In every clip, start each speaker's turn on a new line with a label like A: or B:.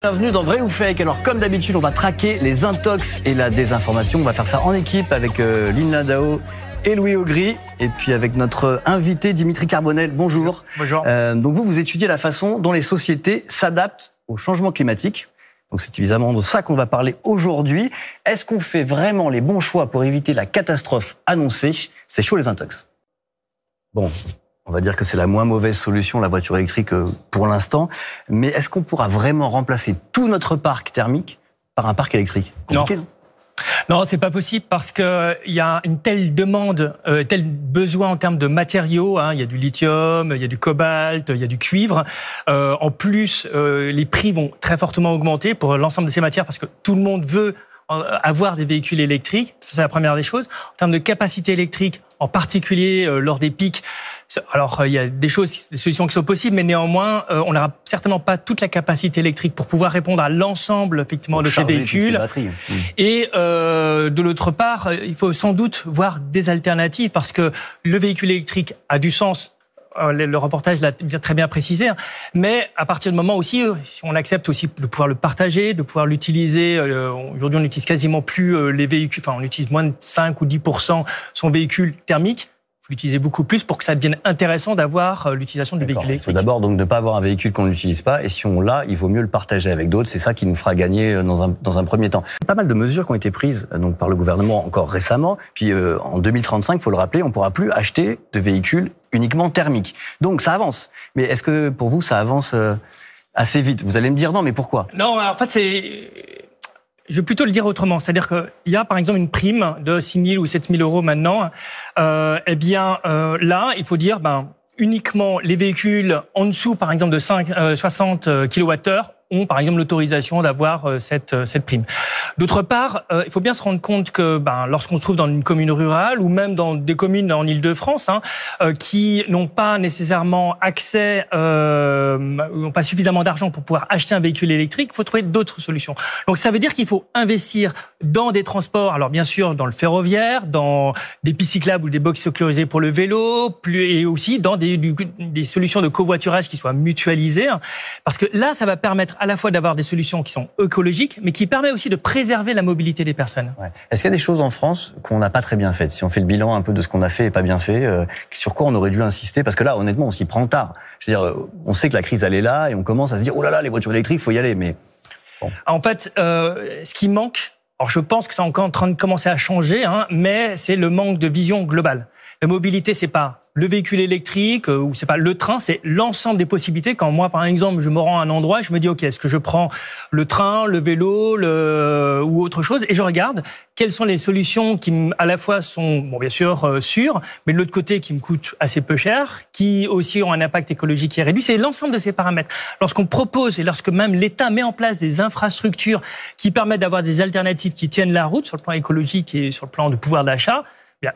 A: Bienvenue dans Vrai ou Fake. Alors comme d'habitude, on va traquer les intox et la désinformation. On va faire ça en équipe avec Lina Dao et Louis Augry. Et puis avec notre invité Dimitri Carbonel. Bonjour.
B: Bonjour.
A: Donc vous étudiez la façon dont les sociétés s'adaptent au changement climatique. Donc c'est évidemment de ça qu'on va parler aujourd'hui. Est-ce qu'on fait vraiment les bons choix pour éviter la catastrophe annoncée? C'est chaud les intox. Bon, on va dire que c'est la moins mauvaise solution, la voiture électrique pour l'instant. Mais est-ce qu'on pourra vraiment remplacer tout notre parc thermique par un parc électrique? Compliqué, non ?
B: Non, c'est pas possible parce que il y a une telle demande, tel besoin en termes de matériaux. Il y a du lithium, il y a du cobalt, il y a du cuivre. En plus, les prix vont très fortement augmenter pour l'ensemble de ces matières parce que tout le monde veut avoir des véhicules électriques. C'est la première des choses. En termes de capacité électrique, en particulier lors des pics. Alors, il y a des solutions qui sont possibles, mais néanmoins, on n'aura certainement pas toute la capacité électrique pour pouvoir répondre à l'ensemble, effectivement, de ces véhicules. Et de l'autre part, il faut sans doute voir des alternatives parce que le véhicule électrique a du sens. Le reportage l'a très bien précisé, mais à partir du moment aussi, si on accepte aussi de pouvoir le partager, de pouvoir l'utiliser, aujourd'hui on n'utilise quasiment plus les véhicules, enfin on utilise moins de 5 ou 10% son véhicule thermique. Il faut l'utiliser beaucoup plus pour que ça devienne intéressant d'avoir l'utilisation du véhicule électrique.
A: Il faut d'abord donc ne pas avoir un véhicule qu'on n'utilise pas, et si on l'a, il vaut mieux le partager avec d'autres. C'est ça qui nous fera gagner dans un premier temps. Pas mal de mesures qui ont été prises donc par le gouvernement encore récemment. Puis en 2035, il faut le rappeler, on ne pourra plus acheter de véhicules uniquement thermiques. Donc ça avance. Mais est-ce que pour vous ça avance assez vite? Vous allez me dire non, mais pourquoi?
B: Non, en fait je vais plutôt le dire autrement. C'est-à-dire qu'il y a, par exemple, une prime de 6 000 ou 7 000 euros maintenant. Là, il faut dire, uniquement les véhicules en dessous, par exemple, de 60 kWh ont, par exemple, l'autorisation d'avoir cette prime. D'autre part, il faut bien se rendre compte que lorsqu'on se trouve dans une commune rurale ou même dans des communes en Île-de-France qui n'ont pas nécessairement accès, n'ont pas suffisamment d'argent pour pouvoir acheter un véhicule électrique, il faut trouver d'autres solutions. Donc ça veut dire qu'il faut investir dans des transports, alors bien sûr dans le ferroviaire, dans des pistes cyclables ou des boxes sécurisées pour le vélo, et aussi dans des solutions de covoiturage qui soient mutualisées, parce que là, ça va permettre à la fois d'avoir des solutions qui sont écologiques, mais qui permettent aussi de préserver la mobilité des personnes.
A: Ouais. Est-ce qu'il y a des choses en France qu'on n'a pas très bien faites? Si on fait le bilan un peu de ce qu'on a fait et pas bien fait, sur quoi on aurait dû insister? Parce que là, honnêtement, on s'y prend tard. Je veux dire, on sait que la crise, elle est là et on commence à se dire, oh là là, les voitures électriques, faut y aller. Mais bon.
B: En fait, ce qui manque, alors je pense que c'est encore en train de commencer à changer, mais c'est le manque de vision globale. La mobilité, c'est pas le véhicule électrique ou c'est pas le train, c'est l'ensemble des possibilités. Quand moi, par exemple, je me rends à un endroit, je me dis, OK, est-ce que je prends le train, le vélo ou autre chose? Et je regarde quelles sont les solutions qui, à la fois, sont, bien sûr, sûres, mais de l'autre côté, qui me coûtent assez peu cher, qui aussi ont un impact écologique qui est réduit. C'est l'ensemble de ces paramètres. Lorsqu'on propose et lorsque même l'État met en place des infrastructures qui permettent d'avoir des alternatives qui tiennent la route sur le plan écologique et sur le plan de pouvoir d'achat,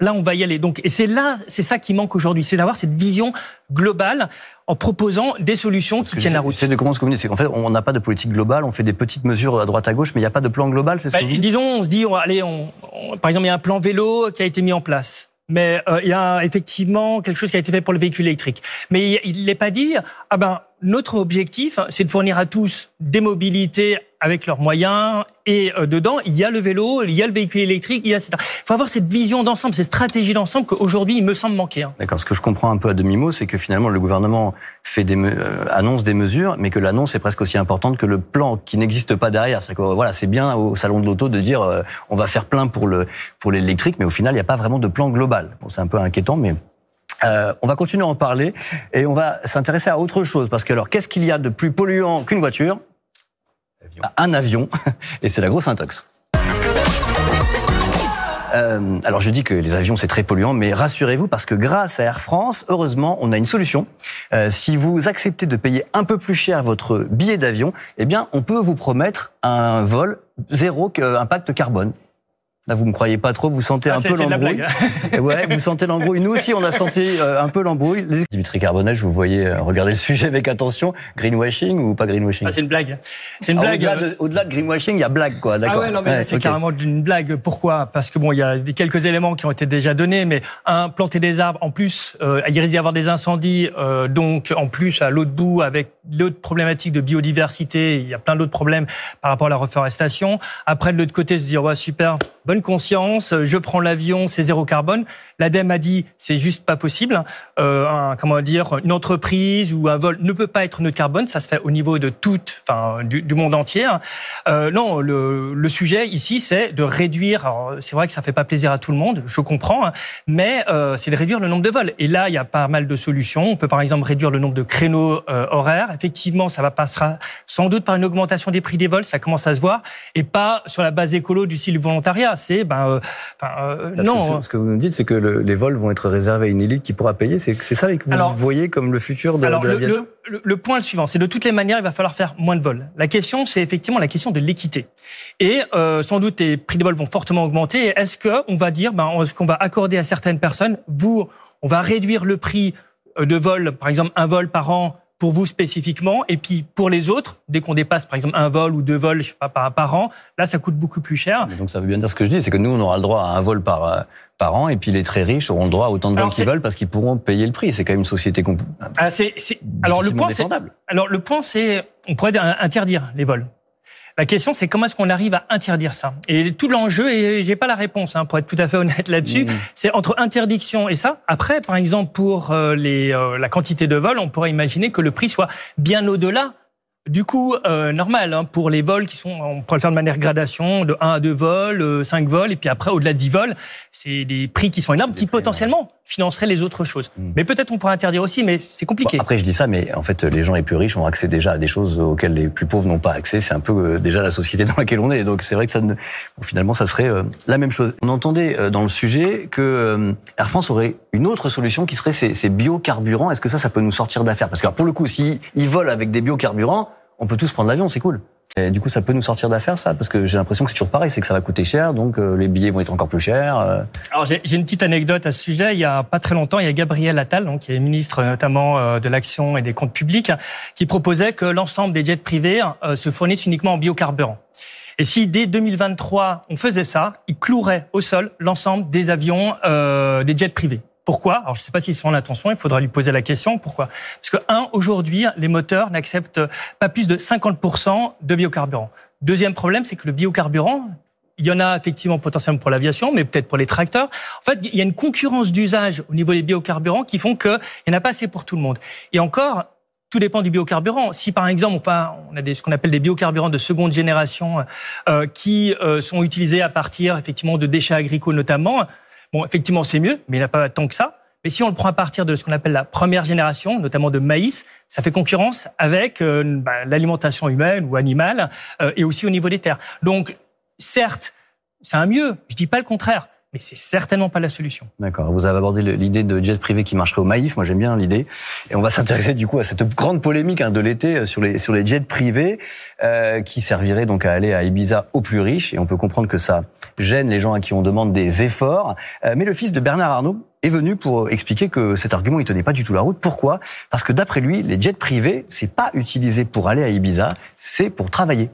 B: là, on va y aller. Donc, et c'est ça qui manque aujourd'hui, c'est d'avoir cette vision globale en proposant des solutions qui tiennent la route.
A: C'est de comment ce que vous dites, c'est qu'en fait, on n'a pas de politique globale, on fait des petites mesures à droite à gauche, mais il n'y a pas de plan global, c'est ça?
B: Disons, on se dit, allez, par exemple, il y a un plan vélo qui a été mis en place. Mais il y a effectivement quelque chose qui a été fait pour le véhicule électrique. Mais il n'est pas dit, notre objectif, c'est de fournir à tous des mobilités avec leurs moyens. Et dedans, il y a le vélo, il y a le véhicule électrique, il faut avoir cette vision d'ensemble, cette stratégie d'ensemble qu'aujourd'hui, il me semble manquer.
A: D'accord. Ce que je comprends un peu à demi-mot, c'est que finalement, le gouvernement fait annonce des mesures, mais que l'annonce est presque aussi importante que le plan qui n'existe pas derrière. C'est que voilà, c'est bien au salon de l'auto de dire on va faire plein pour l'électrique, mais au final, il n'y a pas vraiment de plan global. Bon, c'est un peu inquiétant, mais on va continuer à en parler et on va s'intéresser à autre chose. Parce que alors, qu'est-ce qu'il y a de plus polluant qu'une voiture? Un avion, et c'est la grosse intox. Alors je dis que les avions c'est très polluant, mais rassurez-vous parce que grâce à Air France, heureusement, on a une solution. Si vous acceptez de payer un peu plus cher votre billet d'avion, eh bien on peut vous promettre un vol zéro impact carbone. Là, vous me croyez pas trop, vous sentez un peu l'embrouille. Ouais, vous sentez l'embrouille. Nous aussi, on a senti un peu l'embrouille. Dimitri Carbonel, je vous voyais regarder le sujet avec attention. Greenwashing ou pas greenwashing?
B: C'est une blague. C'est une blague.
A: Au-delà de greenwashing, il y a blague, quoi. D'accord.
B: Ah ouais, non, mais c'est carrément une blague. Pourquoi? Parce que bon, il y a quelques éléments qui ont été déjà donnés, mais planter des arbres, en plus, il risque d'y avoir des incendies, donc en plus à l'autre bout, avec l'autre problématique de biodiversité, il y a plein d'autres problèmes par rapport à la reforestation. Après, de l'autre côté, se dire ouais, super. Bonne conscience, je prends l'avion, c'est zéro carbone. L'ADEME a dit c'est juste pas possible. Une entreprise ou un vol ne peut pas être neutre carbone. Ça se fait au niveau de du monde entier. Non, le sujet ici, c'est de réduire. Alors, c'est vrai que ça fait pas plaisir à tout le monde, je comprends, mais c'est de réduire le nombre de vols. Et là, il y a pas mal de solutions. On peut par exemple réduire le nombre de créneaux horaires. Effectivement, ça passera sans doute par une augmentation des prix des vols. Ça commence à se voir, et pas sur la base écolo du style volontariat. C'est non.
A: Ce que vous nous dites, c'est que les vols vont être réservés à une élite qui pourra payer. C'est ça que vous voyez comme le futur de l'aviation?
B: Le point suivant, c'est de toutes les manières, il va falloir faire moins de vols. La question, c'est effectivement la question de l'équité. Et sans doute, les prix des vols vont fortement augmenter. Est-ce qu'on va dire, est-ce qu'on va accorder à certaines personnes, on va réduire le prix de vol, par exemple un vol par an, pour vous spécifiquement, et puis pour les autres, dès qu'on dépasse par exemple un vol ou deux vols, je sais pas, par an, là ça coûte beaucoup plus cher.
A: Mais donc ça veut bien dire ce que je dis, c'est que nous on aura le droit à un vol par an, et puis les très riches auront le droit à autant de vols qu'ils veulent parce qu'ils pourront payer le prix. C'est quand même une société
B: Alors le point c'est, on pourrait interdire les vols. La question, c'est comment est-ce qu'on arrive à interdire ça? Et tout l'enjeu, et j'ai pas la réponse, pour être tout à fait honnête là-dessus, c'est entre interdiction et ça. Après, par exemple, pour la quantité de vols, on pourrait imaginer que le prix soit bien au-delà du coût normal, pour les vols qui sont, on pourrait le faire de manière gradation, de 1 à 2 vols, 5 vols, et puis après, au-delà de 10 vols, c'est des prix qui sont énormes, qui potentiellement financeraient les autres choses. Mais peut-être on pourrait interdire aussi, mais c'est compliqué.
A: Bon, après, je dis ça, mais en fait, les gens les plus riches ont accès déjà à des choses auxquelles les plus pauvres n'ont pas accès. C'est un peu déjà la société dans laquelle on est. Donc c'est vrai que finalement, ça serait la même chose. On entendait dans le sujet que Air France aurait une autre solution qui serait ces biocarburants. Est-ce que ça peut nous sortir d'affaire? Parce que pour le coup, s'ils volent avec des biocarburants, on peut tous prendre l'avion, c'est cool. Et du coup, ça peut nous sortir d'affaire, ça? Parce que j'ai l'impression que c'est toujours pareil, c'est que ça va coûter cher, donc les billets vont être encore plus chers.
B: Alors, j'ai une petite anecdote à ce sujet. Il y a pas très longtemps, il y a Gabriel Attal, donc, qui est ministre notamment de l'Action et des Comptes Publics, qui proposait que l'ensemble des jets privés se fournissent uniquement en biocarburant. Et si dès 2023, on faisait ça, il clouerait au sol l'ensemble des avions, des jets privés. Pourquoi? Alors, je ne sais pas s'ils sont en attention, il faudra lui poser la question. Pourquoi? Parce que, aujourd'hui, les moteurs n'acceptent pas plus de 50% de biocarburant. Deuxième problème, c'est que le biocarburant, il y en a effectivement potentiellement pour l'aviation, mais peut-être pour les tracteurs. En fait, il y a une concurrence d'usage au niveau des biocarburants qui font qu'il n'y en a pas assez pour tout le monde. Et encore, tout dépend du biocarburant. Si par exemple, on a ce qu'on appelle des biocarburants de seconde génération qui sont utilisés à partir effectivement de déchets agricoles notamment, bon, effectivement, c'est mieux, mais il n'y en a pas tant que ça. Mais si on le prend à partir de ce qu'on appelle la première génération, notamment de maïs, ça fait concurrence avec l'alimentation humaine ou animale et aussi au niveau des terres. Donc, certes, c'est un mieux, je dis pas le contraire, mais c'est certainement pas la solution. D'accord.
A: Vous avez abordé l'idée de jet privé qui marcherait au maïs. Moi, j'aime bien l'idée. Et on va s'intéresser du coup à cette grande polémique de l'été sur les jets privés qui serviraient donc à aller à Ibiza aux plus riches. Et on peut comprendre que ça gêne les gens à qui on demande des efforts. Mais le fils de Bernard Arnault est venu pour expliquer que cet argument il tenait pas du tout la route. Pourquoi? Parce que d'après lui, les jets privés, c'est pas utilisé pour aller à Ibiza, c'est pour travailler.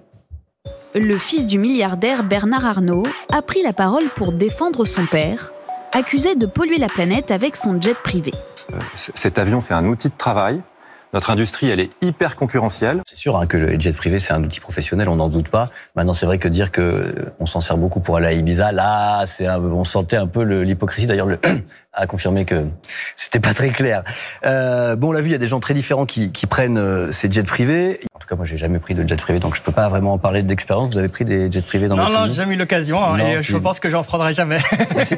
C: Le fils du milliardaire Bernard Arnault a pris la parole pour défendre son père, accusé de polluer la planète avec son jet privé.
D: Cet avion, c'est un outil de travail. Notre industrie, elle est hyper concurrentielle.
A: C'est sûr que le jet privé, c'est un outil professionnel, on n'en doute pas. Maintenant, c'est vrai que dire que on s'en sert beaucoup pour aller à Ibiza, là, on sentait un peu l'hypocrisie. D'ailleurs, a confirmé que c'était pas très clair. On l'a vu, il y a des gens très différents qui prennent ces jets privés. En tout cas, moi, j'ai jamais pris de jet privé, donc je peux pas vraiment parler d'expérience. Vous avez pris des jets privés dans votre famille?
B: Non, j'ai jamais eu l'occasion, et je pense que j'en prendrai jamais.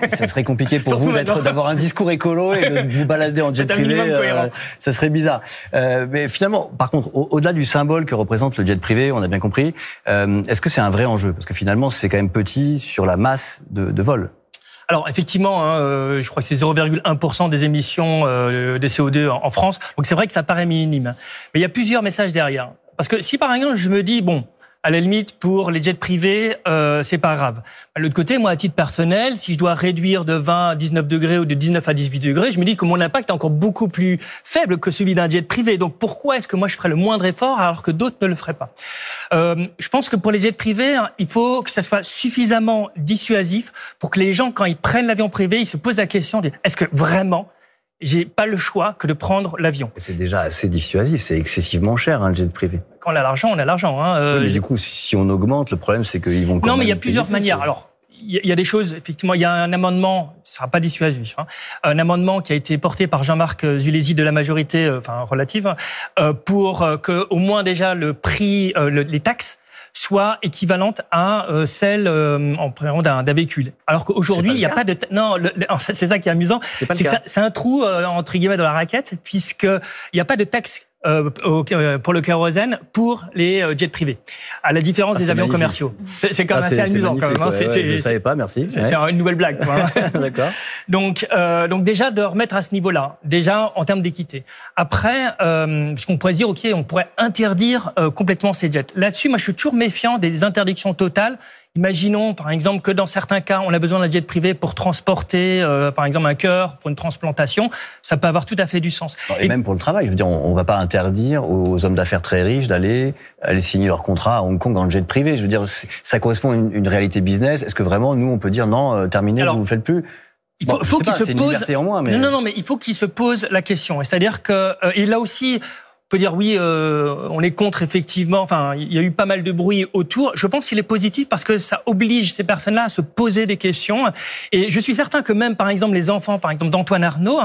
A: Ça serait compliqué pour vous d'avoir un discours écolo et de vous balader en jet privé. Ça serait bizarre. Mais finalement, par contre, au-delà du symbole que représente le jet privé, on a bien compris, est-ce que c'est un vrai enjeu? Parce que finalement, c'est quand même petit sur la masse de vol.
B: Alors effectivement, je crois que c'est 0,1% des émissions de CO2 en France. Donc c'est vrai que ça paraît minime. Mais il y a plusieurs messages derrière. Parce que si par exemple je me dis, À la limite, pour les jets privés, c'est pas grave. De l'autre côté, moi, à titre personnel, si je dois réduire de 20 à 19 degrés ou de 19 à 18 degrés, je me dis que mon impact est encore beaucoup plus faible que celui d'un jet privé. Donc, pourquoi est-ce que moi, je ferais le moindre effort alors que d'autres ne le feraient pas? Je pense que pour les jets privés, il faut que ça soit suffisamment dissuasif pour que les gens, quand ils prennent l'avion privé, ils se posent la question de est-ce que vraiment j'ai pas le choix que de prendre l'avion.
A: C'est déjà assez dissuasif, c'est excessivement cher, le jet privé.
B: Quand on a l'argent, on a l'argent.
A: Oui, mais du coup, si on augmente, le problème, c'est qu'ils vont...
B: Non, mais il y a plusieurs manières. Alors, il y a des choses, effectivement, il y a un amendement, ce sera pas dissuasif, un amendement qui a été porté par Jean-Marc Zulesi de la majorité, relative, pour que, au moins déjà, le prix, les taxes, soit équivalente à celle d'un véhicule. Alors qu'aujourd'hui, il n'y a pas de... Non, en fait, c'est ça qui est amusant. C'est que c'est un trou, entre guillemets, dans la raquette, puisqu'il n'y a pas de taxe pour le kérosène pour les jets privés, à la différence des avions commerciaux. C'est quand même assez amusant. Quand même,
A: je ne savais pas, merci.
B: C'est une nouvelle blague.
A: D'accord.
B: Donc déjà de remettre à ce niveau-là, déjà en termes d'équité. Après, parce qu'on pourrait dire, ok, on pourrait interdire complètement ces jets. Là-dessus, moi, je suis toujours méfiant des interdictions totales. Imaginons, par exemple, que dans certains cas, on a besoin d'un jet privé pour transporter, par exemple, un cœur pour une transplantation. Ça peut avoir tout à fait du sens.
A: Et même pour le travail. Je veux dire, on va pas interdire aux hommes d'affaires très riches d'aller signer leur contrat à Hong Kong en jet privé. Je veux dire, ça correspond à une réalité business. Est-ce que vraiment, nous, on peut dire non, terminé, vous ne le faites plus?
B: Il faut qu'il se pose.
A: En moins, mais...
B: Non, mais il faut qu'il se pose la question. C'est-à-dire que, et là aussi, on peut dire oui, on est contre effectivement. Enfin, il y a eu pas mal de bruit autour. Je pense qu'il est positif parce que ça oblige ces personnes-là à se poser des questions. Et je suis certain que même, par exemple, les enfants, par exemple d'Antoine Arnaud,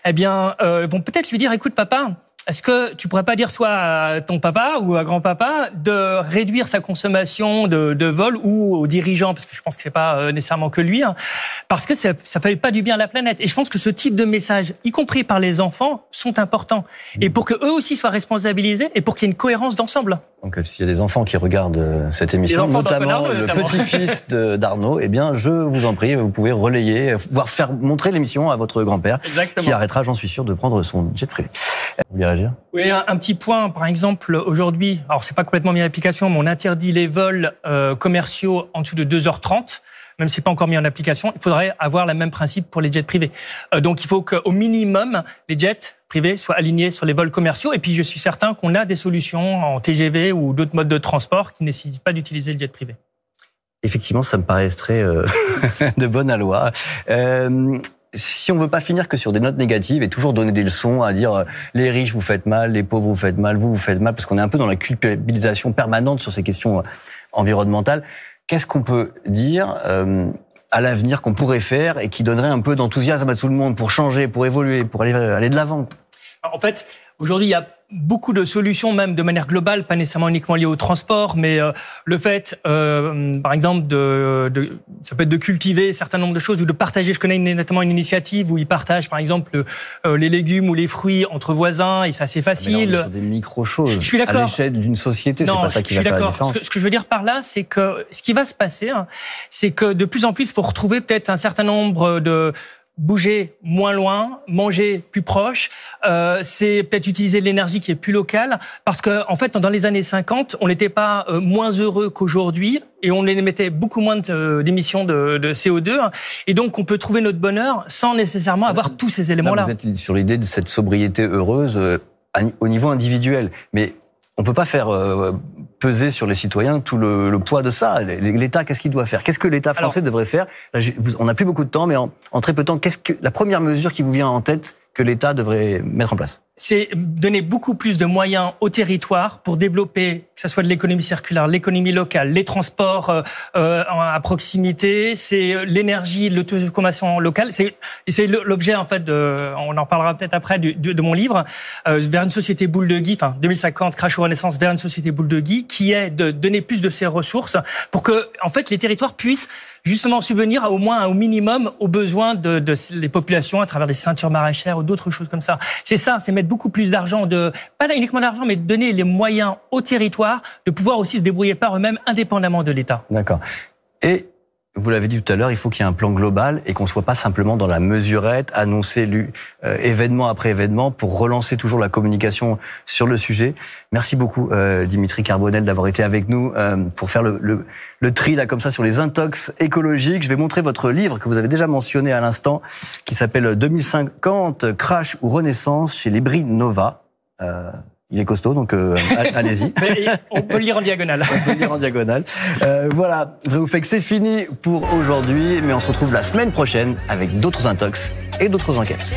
B: vont peut-être lui dire, écoute, papa, est-ce que tu pourrais pas dire soit à ton papa ou à grand-papa de réduire sa consommation de vol ou aux dirigeants, parce que je pense que c'est pas nécessairement que lui, parce que ça fait pas du bien à la planète. Et je pense que ce type de messages, y compris par les enfants, sont importants. Et pour que eux aussi soient responsabilisés et pour qu'il y ait une cohérence d'ensemble.
A: Donc, s'il y a des enfants qui regardent cette émission, notamment le petit-fils d'Arnaud, eh bien, je vous en prie, vous pouvez relayer, voire faire montrer l'émission à votre grand-père, qui arrêtera, j'en suis sûr, de prendre son jet privé. Vous voulez réagir?
B: Oui, un petit point, par exemple, aujourd'hui, alors c'est pas complètement mis en application, mais on interdit les vols commerciaux en dessous de 2h30. Même si c'est pas encore mis en application, il faudrait avoir le même principe pour les jets privés. Donc il faut qu'au minimum, les jets privés soient alignés sur les vols commerciaux. Et puis je suis certain qu'on a des solutions en TGV ou d'autres modes de transport qui ne nécessitent pas d'utiliser le jet privé.
A: Effectivement, ça me paraîtrait de bonne loi. Si on veut pas finir que sur des notes négatives et toujours donner des leçons à dire les riches vous faites mal, les pauvres vous faites mal, vous faites mal, parce qu'on est un peu dans la culpabilisation permanente sur ces questions environnementales. Qu'est-ce qu'on peut dire à l'avenir qu'on pourrait faire et qui donnerait un peu d'enthousiasme à tout le monde pour changer, pour évoluer, pour aller de l'avant?
B: En fait, aujourd'hui, il y a beaucoup de solutions, même de manière globale, pas nécessairement uniquement liées au transport, mais le fait, par exemple, ça peut être de cultiver un certain nombre de choses ou de partager. Je connais notamment une initiative où ils partagent, par exemple, les légumes ou les fruits entre voisins, et c'est assez facile.
A: Mais là, on est sur des micro-choses.
B: Je suis d'accord.
A: À l'échelle d'une société, c'est pas ça qui va faire la différence.
B: Ce que je veux dire par là, c'est que ce qui va se passer, c'est que de plus en plus, il faut retrouver peut-être un certain nombre de bouger moins loin, manger plus proche, c'est peut-être utiliser de l'énergie qui est plus locale, parce que en fait, dans les années 50, on n'était pas moins heureux qu'aujourd'hui, et on émettait beaucoup moins d'émissions de CO2, et donc on peut trouver notre bonheur sans nécessairement avoir tous ces éléments-là.
A: Vous êtes sur l'idée de cette sobriété heureuse au niveau individuel, mais on peut pas faire peser sur les citoyens tout le poids de ça. L'État, qu'est-ce qu'il doit faire? Qu'est-ce que l'État français devrait faire? Là, on n'a plus beaucoup de temps, mais en très peu de temps, qu'est-ce que la première mesure qui vous vient en tête que l'État devrait mettre en place?
B: C'est donner beaucoup plus de moyens au territoire pour développer, que ce soit de l'économie circulaire, l'économie locale, les transports à proximité, c'est l'énergie, l'autoconsommation locale. C'est l'objet, en fait, on en parlera peut-être après, de mon livre, vers une société boule de Guy, 2050, Crash ou Renaissance, vers une société boule de Guy, qui est de donner plus de ces ressources pour que, en fait, les territoires puissent justement subvenir au minimum aux besoins des populations à travers des ceintures maraîchères ou d'autres choses comme ça. C'est ça, c'est mettre beaucoup plus d'argent, pas uniquement d'argent, mais de donner les moyens au territoire de pouvoir aussi se débrouiller par eux-mêmes indépendamment de l'État.
A: D'accord. Et vous l'avez dit tout à l'heure, il faut qu'il y ait un plan global et qu'on soit pas simplement dans la mesurette, annoncer événement après événement pour relancer toujours la communication sur le sujet. Merci beaucoup Dimitri Carbonel d'avoir été avec nous pour faire le tri là comme ça sur les intox écologiques. Je vais montrer votre livre que vous avez déjà mentionné à l'instant, qui s'appelle 2050 Crash ou Renaissance chez Libri Nova. Il est costaud, donc allez-y.
B: Mais on peut le lire en diagonale.
A: On peut le lire en diagonale. Voilà, Vrai ou Fake, c'est fini pour aujourd'hui, mais on se retrouve la semaine prochaine avec d'autres intox et d'autres enquêtes.